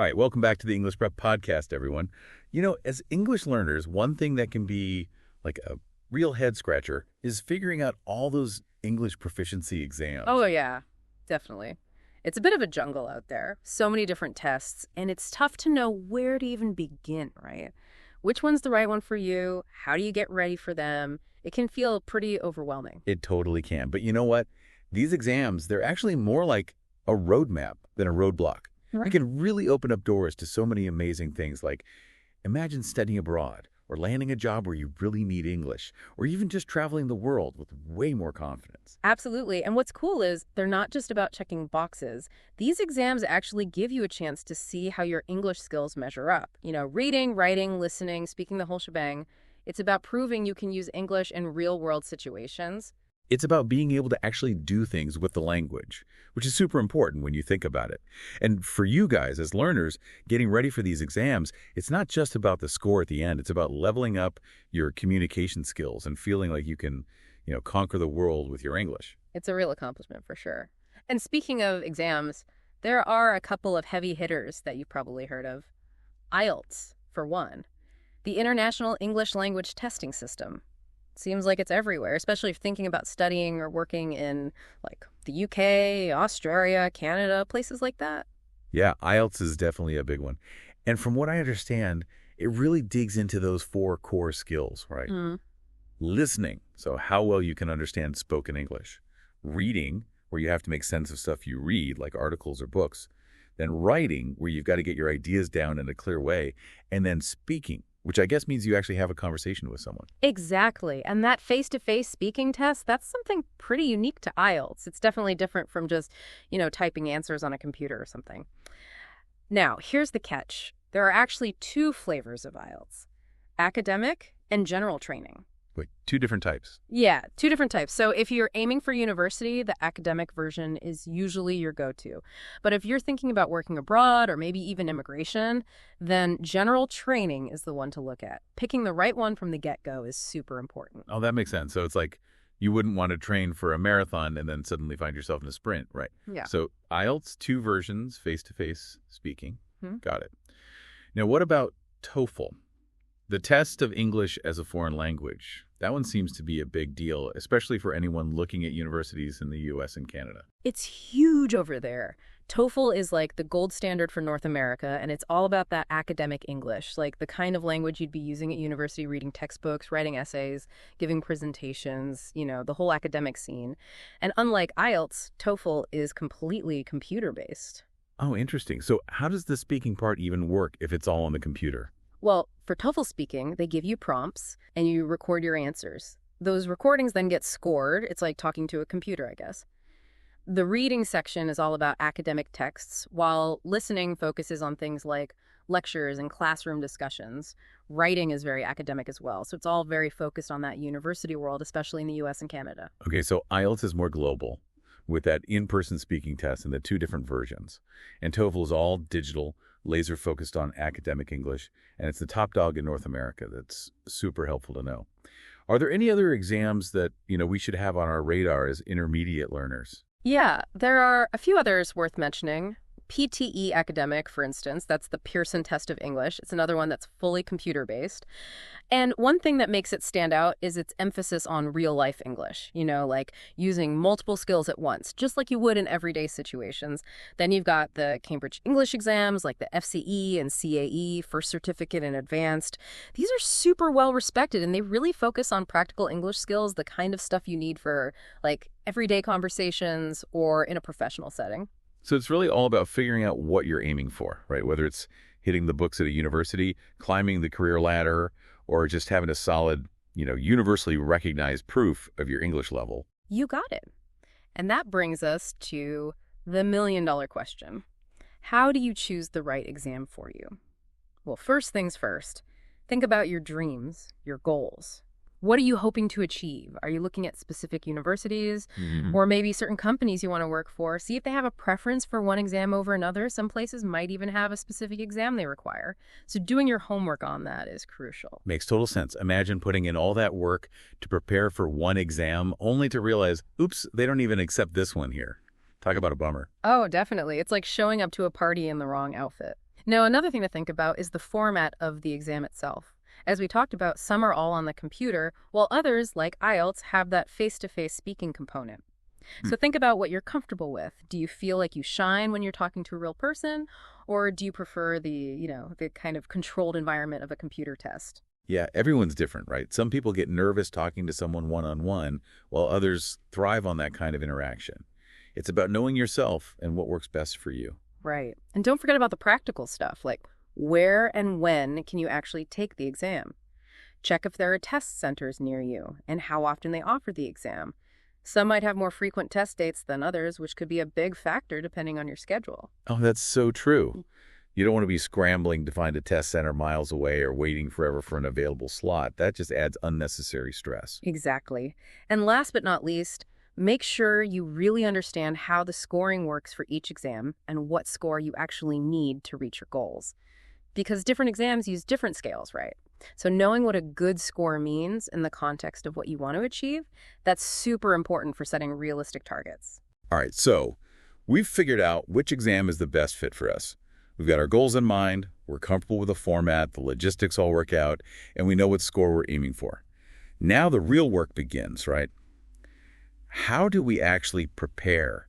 All right, welcome back to the English Prep Podcast, everyone. You know, as English learners, one thing that can be like a real head scratcher is figuring out all those English proficiency exams. Oh, yeah, definitely. It's a bit of a jungle out there. So many different tests, and it's tough to know where to even begin, right? Which one's the right one for you? How do you get ready for them? It can feel pretty overwhelming. It totally can. But you know what? These exams, they're actually more like a roadmap than a roadblock. Right. They can really open up doors to so many amazing things, like imagine studying abroad or landing a job where you really need English, or even just traveling the world with way more confidence. Absolutely. And what's cool is they're not just about checking boxes. These exams actually give you a chance to see how your English skills measure up. You know, reading, writing, listening, speaking the whole shebang. It's about proving you can use English in real-world situations. It's about being able to actually do things with the language, which is super important when you think about it. And for you guys as learners, getting ready for these exams, it's not just about the score at the end. It's about leveling up your communication skills and feeling like you can, conquer the world with your English. It's a real accomplishment for sure. And speaking of exams, there are a couple of heavy hitters that you've probably heard of. IELTS, for one. The International English Language Testing System. Seems like it's everywhere, especially if thinking about studying or working in like the UK, Australia, Canada, places like that. Yeah, IELTS is definitely a big one. And from what I understand, it really digs into those 4 core skills, right? Listening, so how well you can understand spoken English. Reading, where you have to make sense of stuff you read, like articles or books. Then writing, where you've got to get your ideas down in a clear way. And then speaking, which I guess means you actually have a conversation with someone. Exactly. And that face-to-face speaking test, that's something pretty unique to IELTS. It's definitely different from just, typing answers on a computer or something. Now, here's the catch. There are actually 2 flavors of IELTS, academic and general training. Wait, 2 different types? Yeah, 2 different types. So if you're aiming for university, the academic version is usually your go-to. But if you're thinking about working abroad or maybe even immigration, then general training is the one to look at. Picking the right one from the get-go is super important. Oh, that makes sense. So it's like you wouldn't want to train for a marathon and then suddenly find yourself in a sprint, right? Yeah. So IELTS, 2 versions, face-to-face speaking. Got it. Now, what about TOEFL? The test of English as a foreign language. That one seems to be a big deal, especially for anyone looking at universities in the US and Canada. It's huge over there. TOEFL is like the gold standard for North America, and it's all about that academic English, like the kind of language you'd be using at university, reading textbooks, writing essays, giving presentations, the whole academic scene. And unlike IELTS, TOEFL is completely computer-based. Oh, interesting. So how does the speaking part even work if it's all on the computer? Well, for TOEFL speaking, they give you prompts and you record your answers. Those recordings then get scored. It's like talking to a computer, I guess. The reading section is all about academic texts, while listening focuses on things like lectures and classroom discussions. Writing is very academic as well, so it's all very focused on that university world, especially in the US and Canada. Okay, so IELTS is more global, with that in-person speaking test and the 2 different versions. And TOEFL is all digital, laser focused on academic English, and it's the top dog in North America. That's super helpful to know. Are there any other exams that, we should have on our radar as intermediate learners? Yeah, there are a few others worth mentioning. PTE Academic, for instance, that's the Pearson Test of English. It's another one that's fully computer-based. And one thing that makes it stand out is its emphasis on real-life English, like using multiple skills at once, just like you would in everyday situations. Then you've got the Cambridge English exams, like the FCE and CAE, First Certificate and Advanced. These are super well-respected, and they really focus on practical English skills, the kind of stuff you need for, everyday conversations or in a professional setting. So it's really all about figuring out what you're aiming for, right? Whether it's hitting the books at a university, climbing the career ladder, or just having a solid, universally recognized proof of your English level. You got it. And that brings us to the million-dollar question. How do you choose the right exam for you? Well, first things first, think about your dreams, your goals. What are you hoping to achieve? Are you looking at specific universities or maybe certain companies you want to work for? See if they have a preference for one exam over another. Some places might even have a specific exam they require. So doing your homework on that is crucial. Makes total sense. Imagine putting in all that work to prepare for one exam only to realize, oops, they don't even accept this one here. Talk about a bummer. Oh, definitely. It's like showing up to a party in the wrong outfit. Now, another thing to think about is the format of the exam itself. As we talked about, some are all on the computer, while others, like IELTS, have that face-to-face speaking component. Hmm. So think about what you're comfortable with. Do you feel like you shine when you're talking to a real person, or do you prefer the kind of controlled environment of a computer test? Yeah, everyone's different, right? Some people get nervous talking to someone one-on-one, while others thrive on that kind of interaction. It's about knowing yourself and what works best for you. Right. And don't forget about the practical stuff, like where and when can you actually take the exam? Check if there are test centers near you and how often they offer the exam. Some might have more frequent test dates than others, which could be a big factor depending on your schedule. Oh, that's so true. You don't want to be scrambling to find a test center miles away or waiting forever for an available slot. That just adds unnecessary stress. Exactly. And last but not least, make sure you really understand how the scoring works for each exam and what score you actually need to reach your goals. Because different exams use different scales, right? So knowing what a good score means in the context of what you want to achieve, that's super important for setting realistic targets. All right, so we've figured out which exam is the best fit for us. We've got our goals in mind, we're comfortable with the format, the logistics all work out, and we know what score we're aiming for. Now the real work begins, right? How do we actually prepare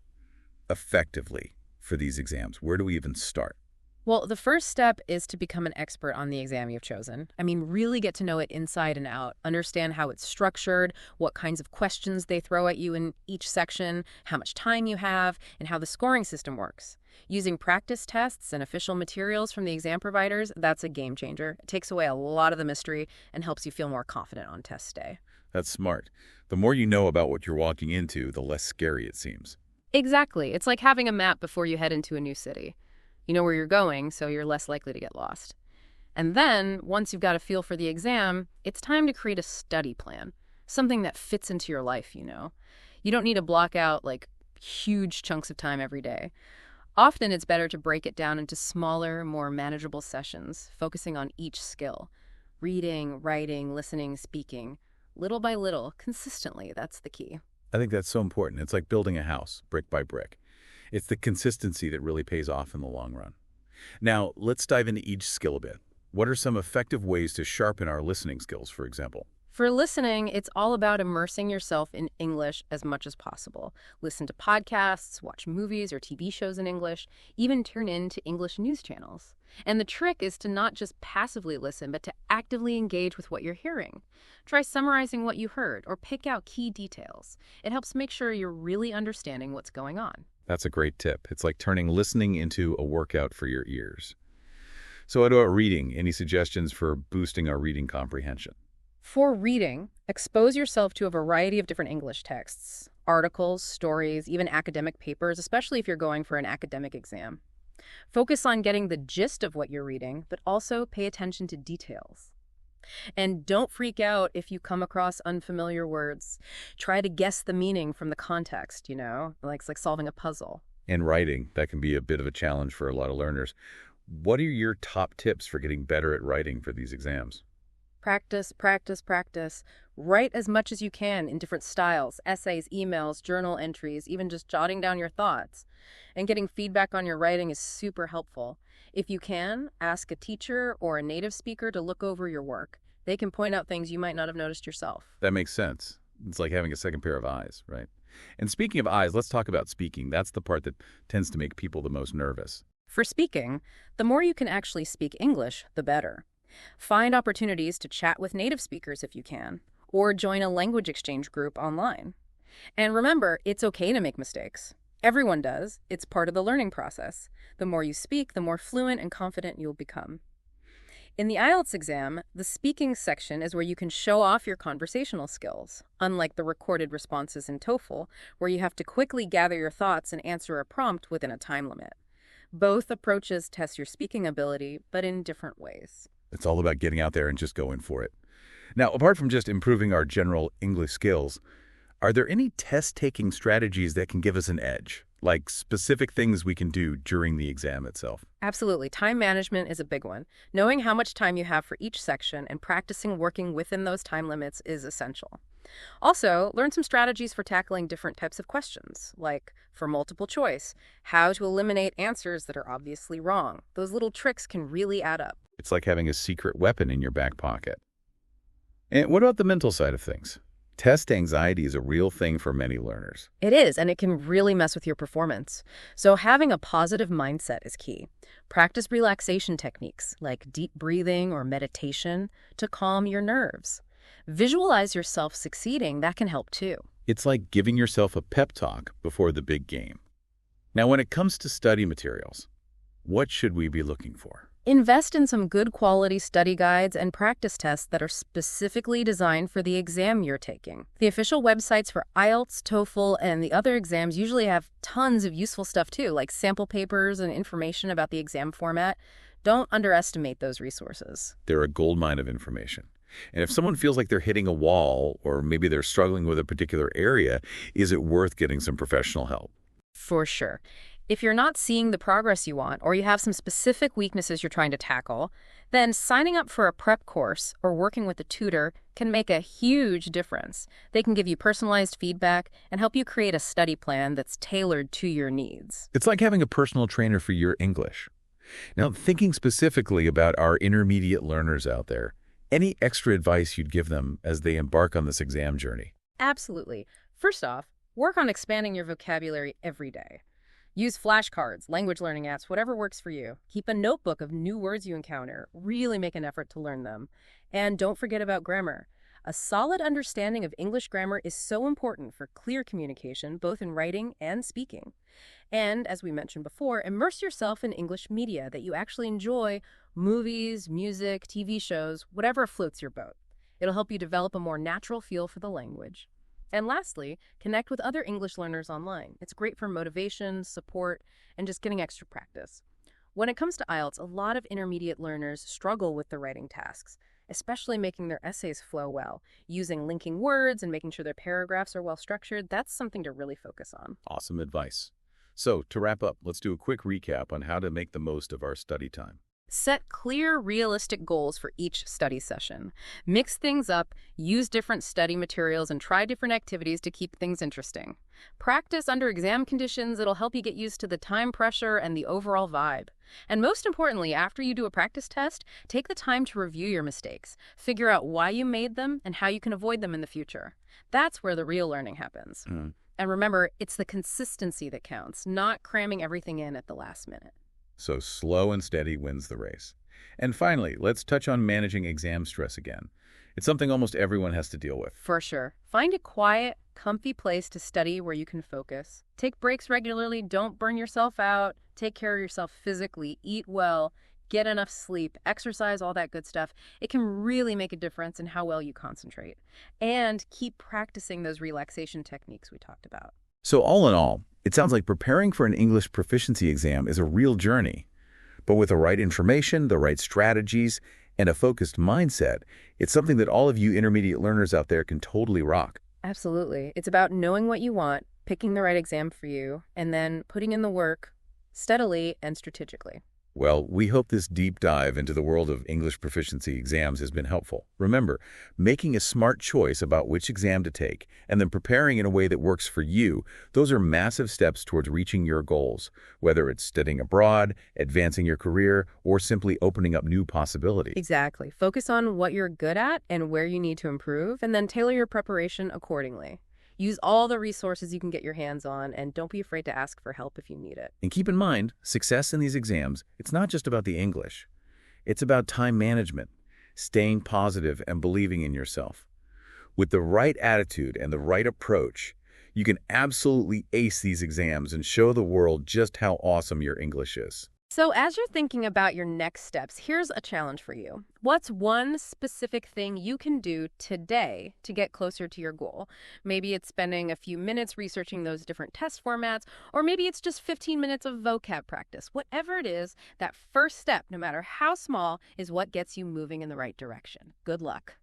effectively for these exams? Where do we even start? Well, the first step is to become an expert on the exam you've chosen. I mean, really get to know it inside and out, understand how it's structured, what kinds of questions they throw at you in each section, how much time you have, and how the scoring system works. Using practice tests and official materials from the exam providers, that's a game changer. It takes away a lot of the mystery and helps you feel more confident on test day. That's smart. The more you know about what you're walking into, the less scary it seems. Exactly. It's like having a map before you head into a new city. You know where you're going, so you're less likely to get lost. And then, once you've got a feel for the exam, it's time to create a study plan, something that fits into your life, you know. You don't need to block out, huge chunks of time every day. Often, it's better to break it down into smaller, more manageable sessions, focusing on each skill. Reading, writing, listening, speaking. Little by little, consistently, that's the key. I think that's so important. It's like building a house, brick by brick. It's the consistency that really pays off in the long run. Now, let's dive into each skill a bit. What are some effective ways to sharpen our listening skills, for example? For listening, it's all about immersing yourself in English as much as possible. Listen to podcasts, watch movies or TV shows in English, even tune in to English news channels. And the trick is to not just passively listen, but to actively engage with what you're hearing. Try summarizing what you heard or pick out key details. It helps make sure you're really understanding what's going on. That's a great tip. It's like turning listening into a workout for your ears. So what about reading? Any suggestions for boosting our reading comprehension? For reading, expose yourself to a variety of different English texts, articles, stories, even academic papers, especially if you're going for an academic exam. Focus on getting the gist of what you're reading, but also pay attention to details. And don't freak out if you come across unfamiliar words. Try to guess the meaning from the context, like it's like solving a puzzle. And writing, that can be a bit of a challenge for a lot of learners. What are your top tips for getting better at writing for these exams? Practice, practice, practice. Write as much as you can in different styles, essays, emails, journal entries, even just jotting down your thoughts. And getting feedback on your writing is super helpful. If you can, ask a teacher or a native speaker to look over your work. They can point out things you might not have noticed yourself. That makes sense. It's like having a second pair of eyes, right? And speaking of eyes, let's talk about speaking. That's the part that tends to make people the most nervous. For speaking, the more you can actually speak English, the better. Find opportunities to chat with native speakers if you can, or join a language exchange group online. And remember, it's okay to make mistakes. Everyone does. It's part of the learning process. The more you speak, the more fluent and confident you'll become. In the IELTS exam, the speaking section is where you can show off your conversational skills, unlike the recorded responses in TOEFL, where you have to quickly gather your thoughts and answer a prompt within a time limit. Both approaches test your speaking ability, but in different ways. It's all about getting out there and just going for it. Now, apart from just improving our general English skills, are there any test-taking strategies that can give us an edge, like specific things we can do during the exam itself? Absolutely. Time management is a big one. Knowing how much time you have for each section and practicing working within those time limits is essential. Also, learn some strategies for tackling different types of questions, like for multiple choice, how to eliminate answers that are obviously wrong. Those little tricks can really add up. It's like having a secret weapon in your back pocket. And what about the mental side of things? Test anxiety is a real thing for many learners. It is, and it can really mess with your performance. So having a positive mindset is key. Practice relaxation techniques like deep breathing or meditation to calm your nerves. Visualize yourself succeeding. That can help too. It's like giving yourself a pep talk before the big game. Now, when it comes to study materials, what should we be looking for? Invest in some good quality study guides and practice tests that are specifically designed for the exam you're taking. The official websites for IELTS, TOEFL, and the other exams usually have tons of useful stuff too, like sample papers and information about the exam format. Don't underestimate those resources. They're a goldmine of information. And if someone feels like they're hitting a wall, or maybe they're struggling with a particular area, is it worth getting some professional help? For sure. If you're not seeing the progress you want, or you have some specific weaknesses you're trying to tackle, then signing up for a prep course or working with a tutor can make a huge difference. They can give you personalized feedback and help you create a study plan that's tailored to your needs. It's like having a personal trainer for your English. Now, thinking specifically about our intermediate learners out there, any extra advice you'd give them as they embark on this exam journey? Absolutely. First off, work on expanding your vocabulary every day. Use flashcards, language learning apps, whatever works for you. Keep a notebook of new words you encounter. Really make an effort to learn them. And don't forget about grammar. A solid understanding of English grammar is so important for clear communication, both in writing and speaking. And, as we mentioned before, immerse yourself in English media that you actually enjoy: movies, music, TV shows, whatever floats your boat. It'll help you develop a more natural feel for the language. And lastly, connect with other English learners online. It's great for motivation, support, and just getting extra practice. When it comes to IELTS, a lot of intermediate learners struggle with the writing tasks, especially making their essays flow well. Using linking words and making sure their paragraphs are well structured, that's something to really focus on. Awesome advice. So, to wrap up, let's do a quick recap on how to make the most of our study time. Set clear, realistic goals for each study session. Mix things up, use different study materials, and try different activities to keep things interesting. Practice under exam conditions. It'll help you get used to the time pressure and the overall vibe. And most importantly, after you do a practice test, take the time to review your mistakes. Figure out why you made them and how you can avoid them in the future. That's where the real learning happens. And remember, it's the consistency that counts, not cramming everything in at the last minute. So slow and steady wins the race. And finally, let's touch on managing exam stress again. It's something almost everyone has to deal with. For sure. Find a quiet, comfy place to study where you can focus. Take breaks regularly. Don't burn yourself out. Take care of yourself physically. Eat well. Get enough sleep. Exercise, all that good stuff. It can really make a difference in how well you concentrate. And keep practicing those relaxation techniques we talked about. So all in all, it sounds like preparing for an English proficiency exam is a real journey. But with the right information, the right strategies, and a focused mindset, it's something that all of you intermediate learners out there can totally rock. Absolutely. It's about knowing what you want, picking the right exam for you, and then putting in the work steadily and strategically. Well, we hope this deep dive into the world of English proficiency exams has been helpful. Remember, making a smart choice about which exam to take and then preparing in a way that works for you, those are massive steps towards reaching your goals, whether it's studying abroad, advancing your career, or simply opening up new possibilities. Exactly. Focus on what you're good at and where you need to improve, and then tailor your preparation accordingly. Use all the resources you can get your hands on, and don't be afraid to ask for help if you need it. And keep in mind, success in these exams, it's not just about the English. It's about time management, staying positive, and believing in yourself. With the right attitude and the right approach, you can absolutely ace these exams and show the world just how awesome your English is. So as you're thinking about your next steps, here's a challenge for you. What's one specific thing you can do today to get closer to your goal? Maybe it's spending a few minutes researching those different test formats, or maybe it's just 15 minutes of vocab practice. Whatever it is, that first step, no matter how small, is what gets you moving in the right direction. Good luck.